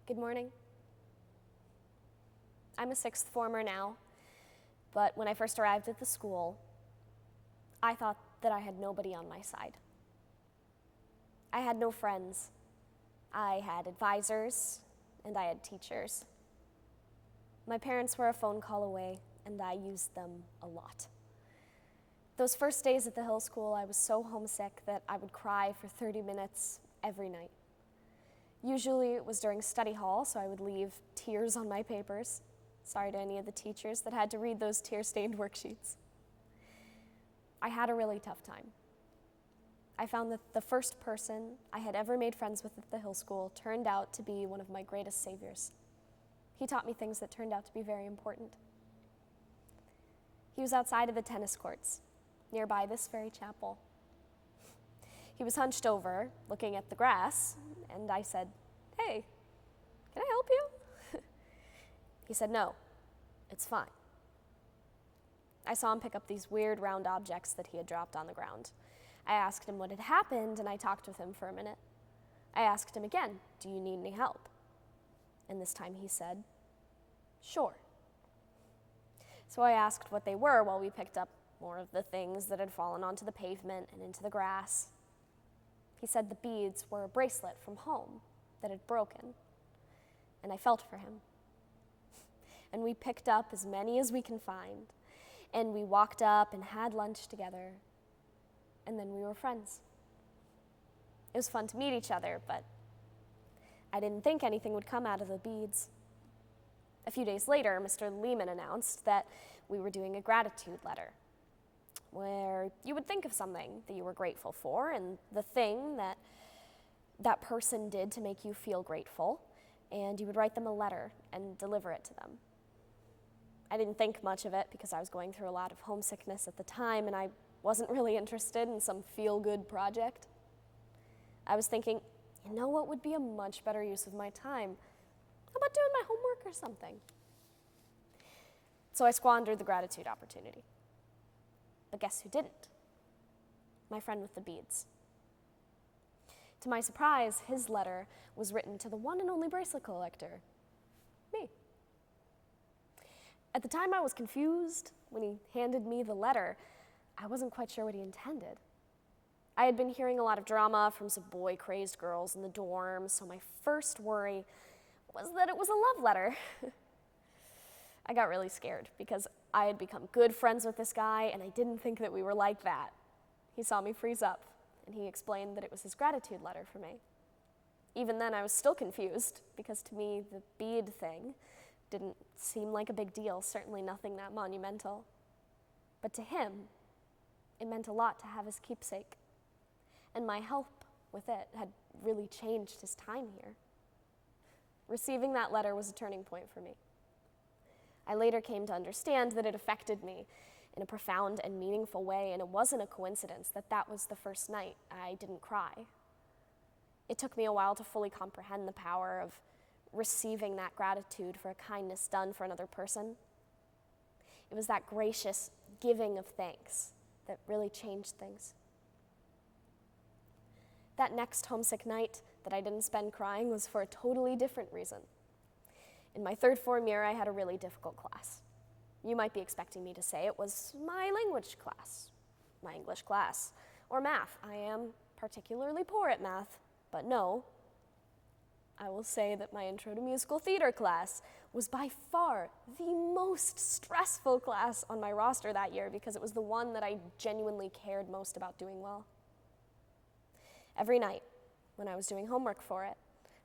Good morning. I'm a sixth former now, but when I first arrived at the school, I thought that I had nobody on my side. I had no friends. I had advisors, and I had teachers. My parents were a phone call away, and I used them a lot. Those first days at the Hill School, I was so homesick that I would cry for 30 minutes every night. Usually it was during study hall, so I would leave tears on my papers. Sorry to any of the teachers that had to read those tear-stained worksheets. I had a really tough time. I found that the first person I had ever made friends with at the Hill School turned out to be one of my greatest saviors. He taught me things that turned out to be very important. He was outside of the tennis courts, nearby this very chapel. He was hunched over, looking at the grass, and I said, "Hey, can I help you?" He said, "No, it's fine." I saw him pick up these weird round objects that he had dropped on the ground. I asked him what had happened, and I talked with him for a minute. I asked him again, "Do you need any help?" And this time he said, "Sure." So I asked what they were while we picked up more of the things that had fallen onto the pavement and into the grass. He said the beads were a bracelet from home that had broken, and I felt for him. And we picked up as many as we can find, and we walked up and had lunch together, and then we were friends. It was fun to meet each other, but I didn't think anything would come out of the beads. A few days later, Mr. Lehman announced that we were doing a gratitude letter, where you would think of something that you were grateful for and the thing that that person did to make you feel grateful, and you would write them a letter and deliver it to them. I didn't think much of it because I was going through a lot of homesickness at the time, and I wasn't really interested in some feel-good project. I was thinking, you know what would be a much better use of my time? How about doing my homework or something? So I squandered the gratitude opportunity. But guess who didn't? My friend with the beads. To my surprise, his letter was written to the one and only bracelet collector, me. At the time I was confused when he handed me the letter. I wasn't quite sure what he intended. I had been hearing a lot of drama from some boy-crazed girls in the dorm, so my first worry was that it was a love letter. I got really scared because I had become good friends with this guy, and I didn't think that we were like that. He saw me freeze up, and he explained that it was his gratitude letter for me. Even then, I was still confused, because to me, the bead thing didn't seem like a big deal, certainly nothing that monumental. But to him, it meant a lot to have his keepsake, and my help with it had really changed his time here. Receiving that letter was a turning point for me. I later came to understand that it affected me in a profound and meaningful way, and it wasn't a coincidence that that was the first night I didn't cry. It took me a while to fully comprehend the power of receiving that gratitude for a kindness done for another person. It was that gracious giving of thanks that really changed things. That next homesick night that I didn't spend crying was for a totally different reason. In my third form year, I had a really difficult class. You might be expecting me to say it was my language class, my English class, or math. I am particularly poor at math, but no. I will say that my Intro to Musical Theater class was by far the most stressful class on my roster that year because it was the one that I genuinely cared most about doing well. Every night, when I was doing homework for it,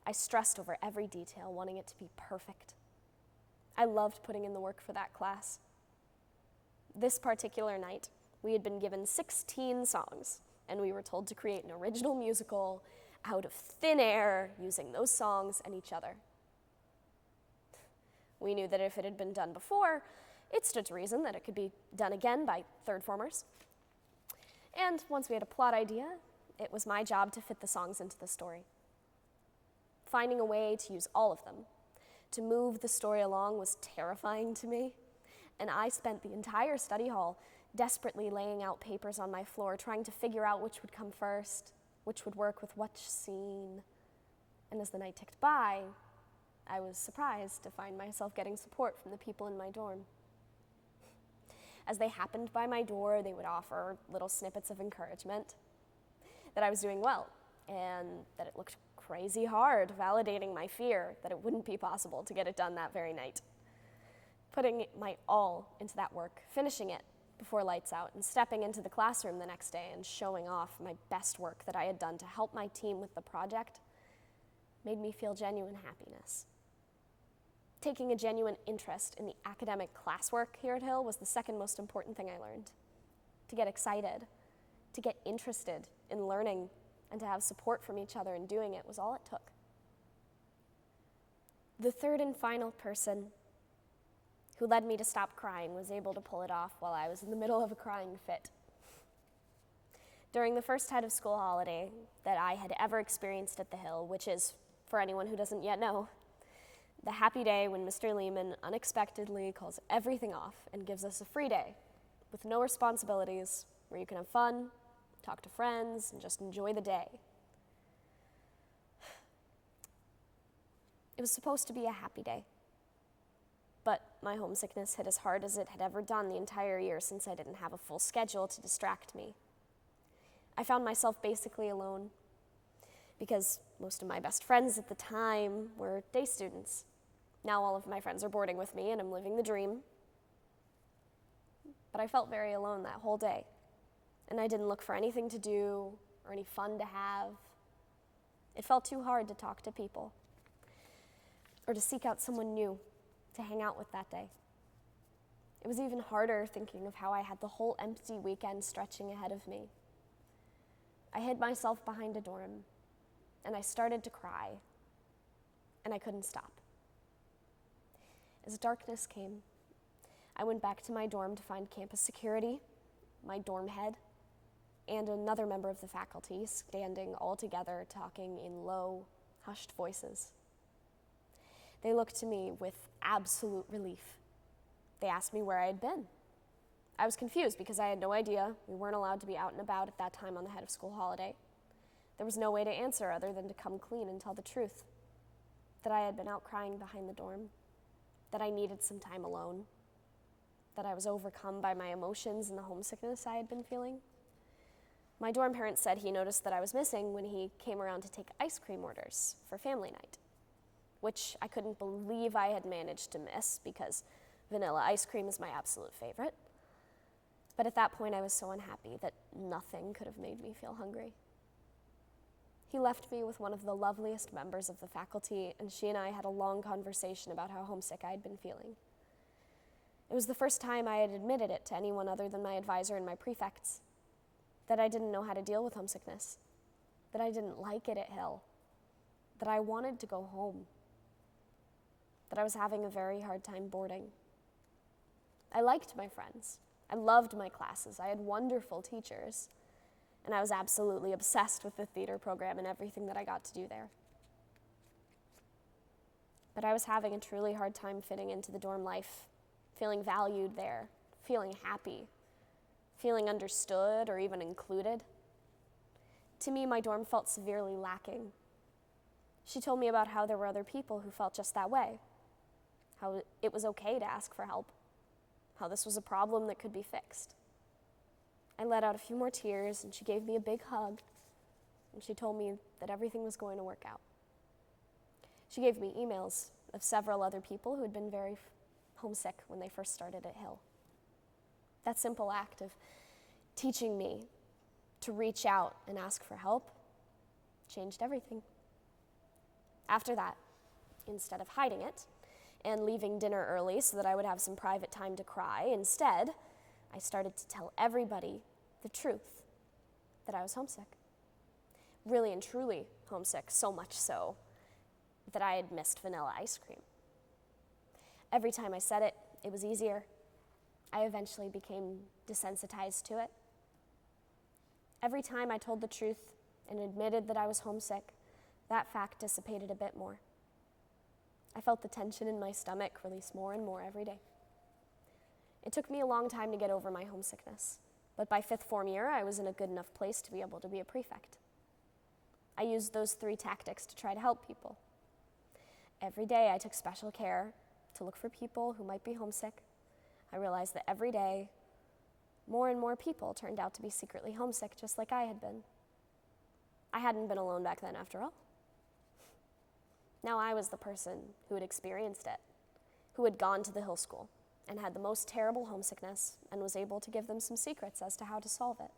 I stressed over every detail, wanting it to be perfect. I loved putting in the work for that class. This particular night, we had been given 16 songs, and we were told to create an original musical out of thin air using those songs and each other. We knew that if it had been done before, it stood to reason that it could be done again by third formers. And once we had a plot idea, it was my job to fit the songs into the story. Finding a way to use all of them, to move the story along, was terrifying to me, and I spent the entire study hall desperately laying out papers on my floor, trying to figure out which would come first, which would work with which scene. And as the night ticked by, I was surprised to find myself getting support from the people in my dorm. As they happened by my door, they would offer little snippets of encouragement that I was doing well and that it looked crazy hard, validating my fear that it wouldn't be possible to get it done that very night. Putting my all into that work, finishing it before lights out, and stepping into the classroom the next day and showing off my best work that I had done to help my team with the project made me feel genuine happiness. Taking a genuine interest in the academic classwork here at Hill was the second most important thing I learned. To get excited, to get interested in learning, and to have support from each other in doing it was all it took. The third and final person who led me to stop crying was able to pull it off while I was in the middle of a crying fit. During the first head of school holiday that I had ever experienced at the Hill, which is, for anyone who doesn't yet know, the happy day when Mr. Lehman unexpectedly calls everything off and gives us a free day with no responsibilities, where you can have fun, talk to friends, and just enjoy the day. It was supposed to be a happy day, but my homesickness hit as hard as it had ever done the entire year since I didn't have a full schedule to distract me. I found myself basically alone because most of my best friends at the time were day students. Now all of my friends are boarding with me and I'm living the dream. But I felt very alone that whole day, and I didn't look for anything to do or any fun to have. It felt too hard to talk to people or to seek out someone new to hang out with that day. It was even harder thinking of how I had the whole empty weekend stretching ahead of me. I hid myself behind a dorm, and I started to cry, and I couldn't stop. As darkness came, I went back to my dorm to find campus security, my dorm head, and another member of the faculty standing all together talking in low, hushed voices. They looked to me with absolute relief. They asked me where I had been. I was confused because I had no idea. We weren't allowed to be out and about at that time on the head of school holiday. There was no way to answer other than to come clean and tell the truth. That I had been out crying behind the dorm. That I needed some time alone. That I was overcome by my emotions and the homesickness I had been feeling. My dorm parent said he noticed that I was missing when he came around to take ice cream orders for family night, which I couldn't believe I had managed to miss because vanilla ice cream is my absolute favorite. But at that point, I was so unhappy that nothing could have made me feel hungry. He left me with one of the loveliest members of the faculty, and she and I had a long conversation about how homesick I had been feeling. It was the first time I had admitted it to anyone other than my advisor and my prefects, that I didn't know how to deal with homesickness, that I didn't like it at Hill, that I wanted to go home, that I was having a very hard time boarding. I liked my friends. I loved my classes. I had wonderful teachers, and I was absolutely obsessed with the theater program and everything that I got to do there. But I was having a truly hard time fitting into the dorm life, feeling valued there, feeling happy, feeling understood or even included. To me, my dorm felt severely lacking. She told me about how there were other people who felt just that way, how it was okay to ask for help, how this was a problem that could be fixed. I let out a few more tears, and she gave me a big hug, and she told me that everything was going to work out. She gave me emails of several other people who had been very homesick when they first started at Hill. That simple act of teaching me to reach out and ask for help changed everything. After that, instead of hiding it and leaving dinner early so that I would have some private time to cry, instead, I started to tell everybody the truth, that I was homesick. Really and truly homesick, so much so that I had missed vanilla ice cream. Every time I said it, it was easier. I eventually became desensitized to it. Every time I told the truth and admitted that I was homesick, that fact dissipated a bit more. I felt the tension in my stomach release more and more every day. It took me a long time to get over my homesickness, but by fifth form year, I was in a good enough place to be able to be a prefect. I used those 3 tactics to try to help people. Every day I took special care to look for people who might be homesick. I realized that every day, more and more people turned out to be secretly homesick, just like I had been. I hadn't been alone back then, after all. Now I was the person who had experienced it, who had gone to the Hill School and had the most terrible homesickness and was able to give them some secrets as to how to solve it.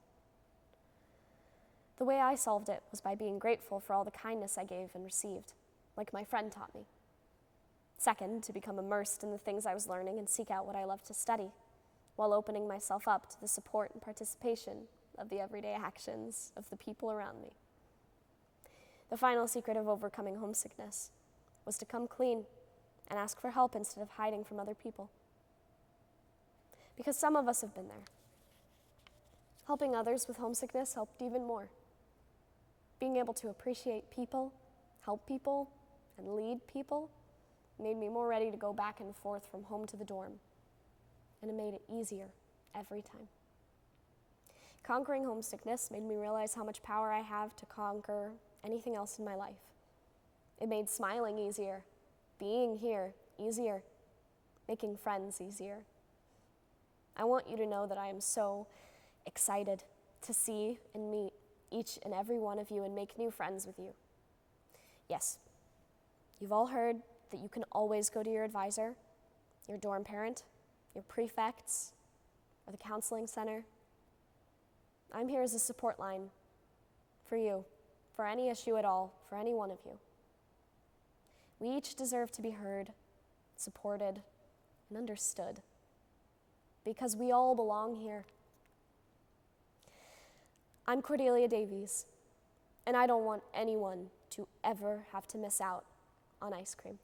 The way I solved it was by being grateful for all the kindness I gave and received, like my friend taught me. Second, to become immersed in the things I was learning and seek out what I loved to study, while opening myself up to the support and participation of the everyday actions of the people around me. The final secret of overcoming homesickness was to come clean and ask for help instead of hiding from other people. Because some of us have been there. Helping others with homesickness helped even more. Being able to appreciate people, help people, and lead people made me more ready to go back and forth from home to the dorm. And it made it easier every time. Conquering homesickness made me realize how much power I have to conquer anything else in my life. It made smiling easier, being here easier, making friends easier. I want you to know that I am so excited to see and meet each and every one of you and make new friends with you. Yes, you've all heard that you can always go to your advisor, your dorm parent, your prefects, or the counseling center. I'm here as a support line for you, for any issue at all, for any one of you. We each deserve to be heard, supported, and understood, because we all belong here. I'm Cordelia Davies, and I don't want anyone to ever have to miss out on ice cream.